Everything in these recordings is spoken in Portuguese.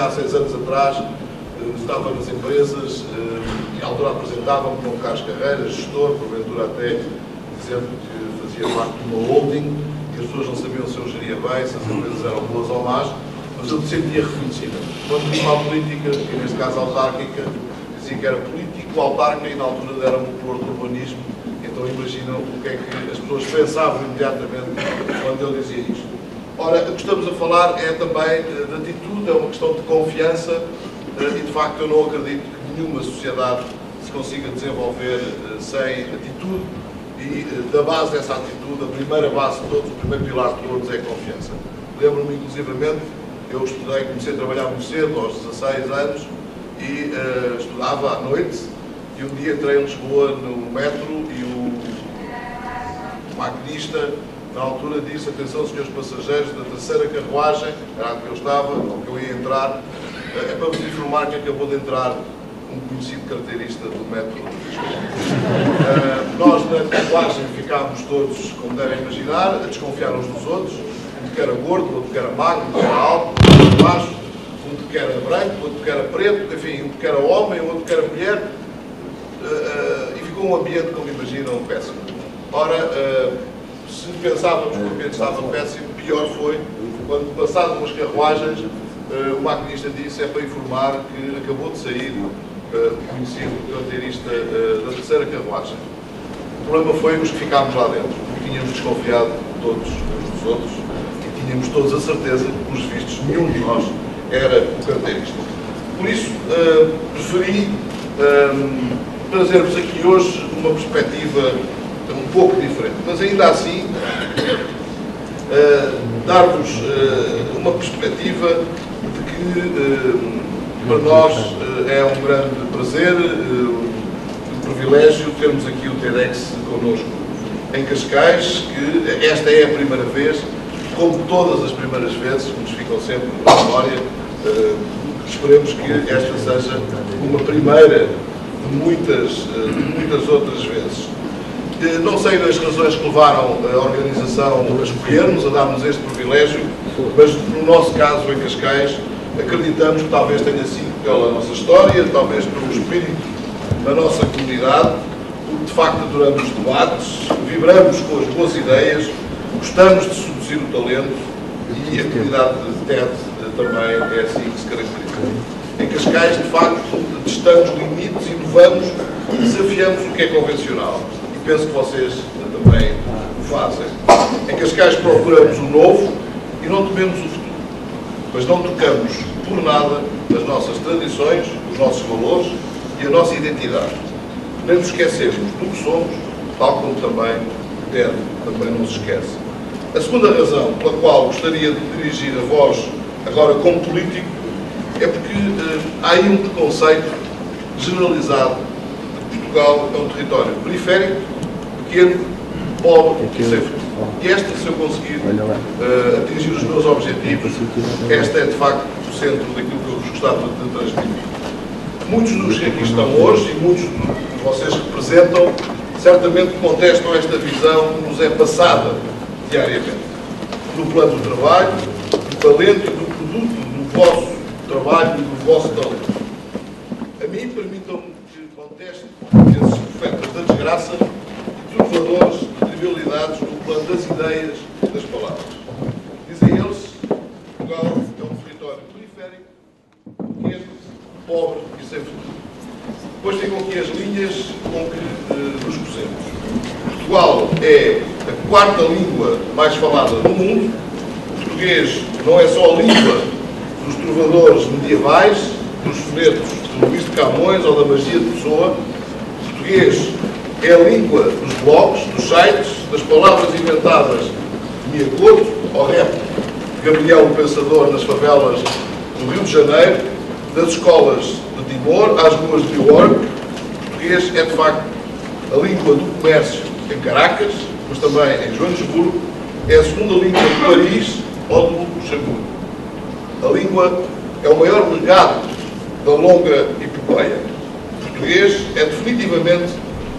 há 6 anos atrás, estava nas empresas, e à altura apresentava-me como Carlos Carreira, gestor, porventura até dizendo que fazia parte de uma holding, e as pessoas não sabiam se eu geria bem, se as empresas eram boas ou más, mas eu sentia reconhecido. Quando vim à política, e neste caso autárquica, dizia que era político, autarca, e na altura deram-me o cor do urbanismo, então imaginam o que é que as pessoas pensavam imediatamente quando eu dizia isto. Ora, o que estamos a falar é também de atitude, é uma questão de confiança, e de facto eu não acredito que nenhuma sociedade se consiga desenvolver sem atitude, e da base dessa atitude, a primeira base de todos, o primeiro pilar de todos é a confiança. Lembro-me inclusivamente, eu estudei, comecei a trabalhar muito cedo, aos 16 anos, e estudava à noite, e um dia entrei em Lisboa no metro e o maquinista, na altura, disse: atenção, senhores passageiros da terceira carruagem, era onde eu estava, ou que eu ia entrar, é para vos informar que acabou de entrar um conhecido carteirista do metro de Lisboa. Nós, na carruagem, ficámos todos, como devem imaginar, a desconfiar uns dos outros, um que era gordo, outro que era magro, um que era alto, outro que era baixo, um que era branco, outro que era preto, enfim, um que era homem, outro que era mulher, e ficou um ambiente, como imaginam, péssimo. Ora, se pensávamos que o ambiente estava péssimo, pior foi quando, passadas umas carruagens, o maquinista disse: é para informar que acabou de sair o conhecido carteirista da terceira carruagem. O problema foi os que ficámos lá dentro, porque tínhamos desconfiado todos uns dos outros e tínhamos todos a certeza que, pelos vistos, nenhum de nós era o carteirista. Por isso, preferi trazer-vos aqui hoje uma perspectiva um pouco diferente, mas ainda assim dar-vos uma perspectiva de que para nós é um grande prazer, um privilégio termos aqui o TEDx connosco em Cascais, que esta é a primeira vez, como todas as primeiras vezes, que nos ficam sempre na memória. Esperemos que esta seja uma primeira de muitas outras vezes. Não sei as razões que levaram a organização a escolhermos, a dar-nos este privilégio, mas no nosso caso, em Cascais, acreditamos que talvez tenha sido pela nossa história, talvez pelo espírito da nossa comunidade, porque de facto adoramos os debates, vibramos com as boas ideias, gostamos de seduzir o talento, e a comunidade de TED também é assim que se caracteriza. Em Cascais, de facto, testamos limites, inovamos, desafiamos o que é convencional. Penso que vocês também o fazem. Em Cascais procuramos o novo e não tememos o futuro, mas não tocamos por nada as nossas tradições, os nossos valores e a nossa identidade. Nem nos esquecemos do que somos, tal como também o TED também não se esquece. A segunda razão pela qual gostaria de dirigir a voz agora como político é porque há aí um preconceito generalizado. Portugal é um território periférico, pequeno, pobre e sem futuro. E esta, se eu conseguir atingir os meus objetivos, esta é de facto o centro daquilo que eu vos gostava de transmitir. Muitos dos que aqui estão hoje e muitos de vocês que representam, certamente contestam esta visão que nos é passada diariamente. Do plano do trabalho, do talento e do produto do vosso trabalho e do vosso talento. A mim, permitam-me que conteste esses profetas da desgraça e trovadores de trivialidades no plano das ideias e das palavras. Dizem eles que Portugal é um território periférico, pequeno, pobre e sem futuro. Depois ficam aqui as linhas com que nos pusemos. Portugal é a quarta língua mais falada do mundo. O português não é só a língua dos trovadores medievais, dos sonetos de Luís de Camões ou da magia de Pessoa. O português é a língua dos blogs, dos sites, das palavras inventadas de Mia Couto, ao rap de Gabriel o Pensador nas favelas do Rio de Janeiro, das escolas de Timor às ruas de New York. O português é, de facto, a língua do comércio em Caracas, mas também em Joanesburgo. É a segunda língua de Paris ou do Luxemburgo. A língua é o maior legado da longa epopeia. O português é definitivamente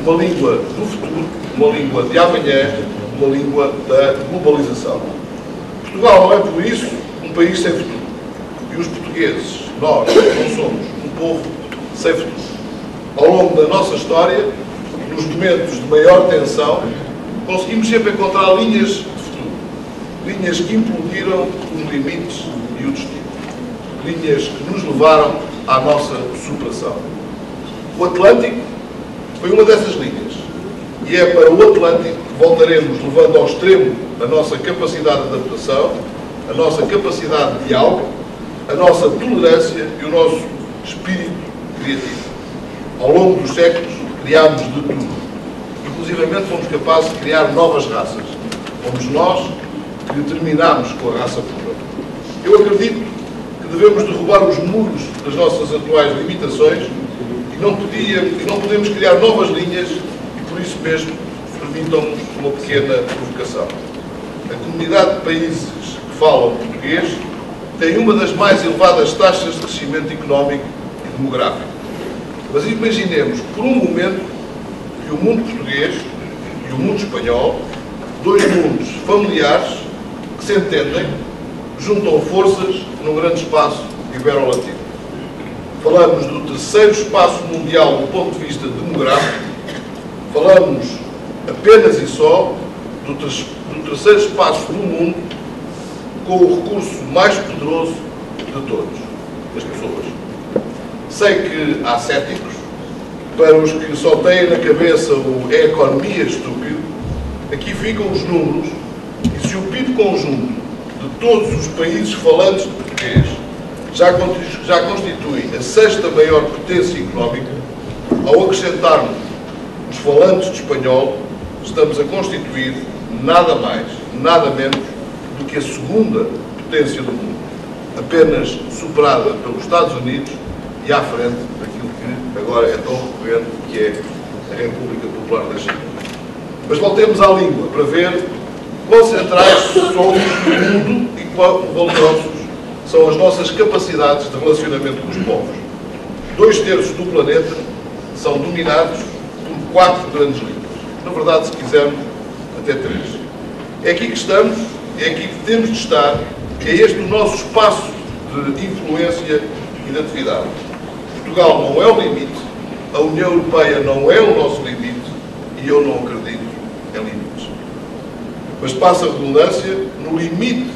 uma língua do futuro, uma língua de amanhã, uma língua da globalização. Portugal não é, por isso, um país sem futuro. E os portugueses Nós não somos um povo sem futuro. Ao longo da nossa história, nos momentos de maior tensão, conseguimos sempre encontrar linhas de futuro. Linhas que implodiram os limites e o destino. Linhas que nos levaram à nossa superação. O Atlântico foi uma dessas linhas. E é para o Atlântico que voltaremos levando ao extremo a nossa capacidade de adaptação, a nossa capacidade de diálogo, a nossa tolerância e o nosso espírito criativo. Ao longo dos séculos, criámos de tudo. Inclusivamente fomos capazes de criar novas raças. Fomos nós que terminámos com a raça pura. Eu acredito que devemos derrubar os muros das nossas atuais limitações e não podemos criar novas linhas e, por isso mesmo, permitam-nos uma pequena provocação. A comunidade de países que falam português tem uma das mais elevadas taxas de crescimento económico e demográfico. Mas imaginemos, por um momento, que o mundo português e o mundo espanhol, dois mundos familiares que se entendem, juntam forças num grande espaço ibero-latino. Falamos do terceiro espaço mundial do ponto de vista demográfico, falamos apenas e só do terceiro espaço do mundo com o recurso mais poderoso de todos, as pessoas. Sei que há céticos, para os que só têm na cabeça o "é economia estúpido", aqui ficam os números, e se o PIB conjunto de todos os países falantes de português já constitui a sexta maior potência económica, ao acrescentarmos os falantes de espanhol, estamos a constituir nada mais, nada menos do que a segunda potência do mundo, apenas superada pelos Estados Unidos e à frente daquilo que agora é tão recorrente, que é a República Popular da China. Mas voltemos à língua, para ver quão centrais somos no mundo e quão valorosos são as nossas capacidades de relacionamento com os povos. 2/3 do planeta são dominados por 4 grandes línguas. Na verdade, se quisermos, até 3. É aqui que estamos, é aqui que temos de estar, é este o nosso espaço de influência e de atividade. Portugal não é o limite, a União Europeia não é o nosso limite e eu não acredito em limites. Mas passa a redundância, no limite,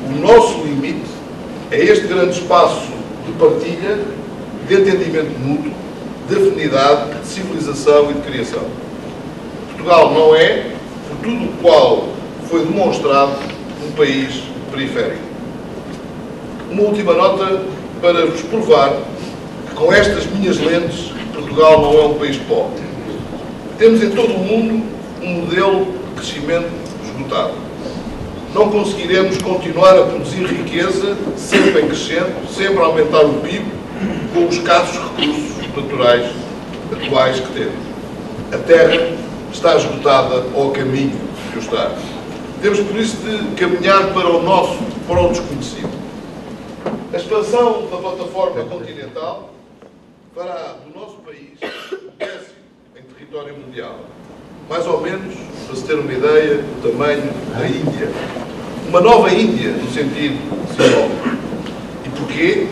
o nosso limite é este grande espaço de partilha, de entendimento mútuo, de afinidade, de civilização e de criação. Portugal não é, por tudo o qual foi demonstrado, um país periférico. Uma última nota para vos provar que, com estas minhas lentes, Portugal não é um país pobre. Temos em todo o mundo um modelo de crescimento esgotado. Não conseguiremos continuar a produzir riqueza, sempre em crescendo, sempre a aumentar o PIB, com os escassos recursos naturais atuais que temos. A terra está esgotada ao caminho de o estar. Temos, por isso, de caminhar para o desconhecido. A expansão da plataforma continental fará do nosso país o 10º em território mundial. Mais ou menos, para se ter uma ideia do tamanho da Índia. Uma nova Índia, no sentido simbólico. E porquê?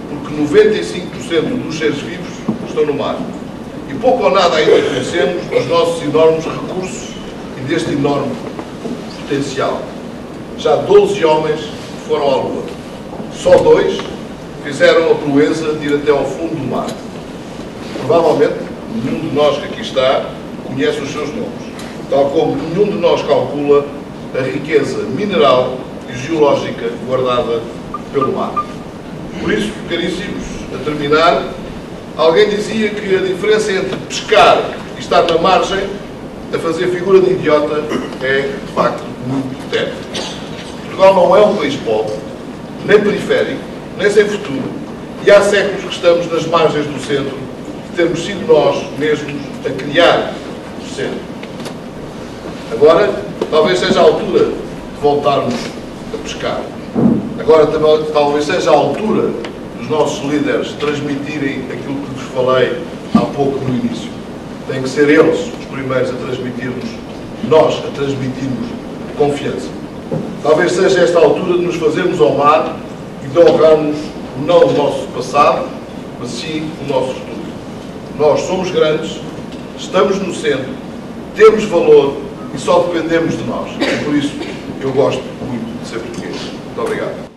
Porque 95% dos seres vivos estão no mar. E pouco ou nada ainda conhecemos dos nossos enormes recursos e deste enorme potencial. Já 12 homens foram à Lua. Só 2 fizeram a proeza de ir até ao fundo do mar. Provavelmente, nenhum de nós que aqui está conhece os seus nomes, tal como nenhum de nós calcula a riqueza mineral e geológica guardada pelo mar. Por isso, caríssimos, a terminar, alguém dizia que a diferença entre pescar e estar na margem a fazer figura de idiota é, de facto, muito tenue. Portugal não é um país pobre, nem periférico, nem sem futuro, e há séculos que estamos nas margens do centro, de termos sido nós mesmos a criar o centro. Agora, talvez seja a altura de voltarmos a pescar. Agora, talvez seja a altura dos nossos líderes transmitirem aquilo que vos falei há pouco no início. Têm que ser eles os primeiros a transmitir-nos, nós a transmitirmos confiança. Talvez seja esta a altura de nos fazermos ao mar e de honrarmos não o nosso passado, mas sim o nosso futuro. Nós somos grandes, estamos no centro, temos valor e só dependemos de nós. E por isso eu gosto muito de ser português. Muito obrigado.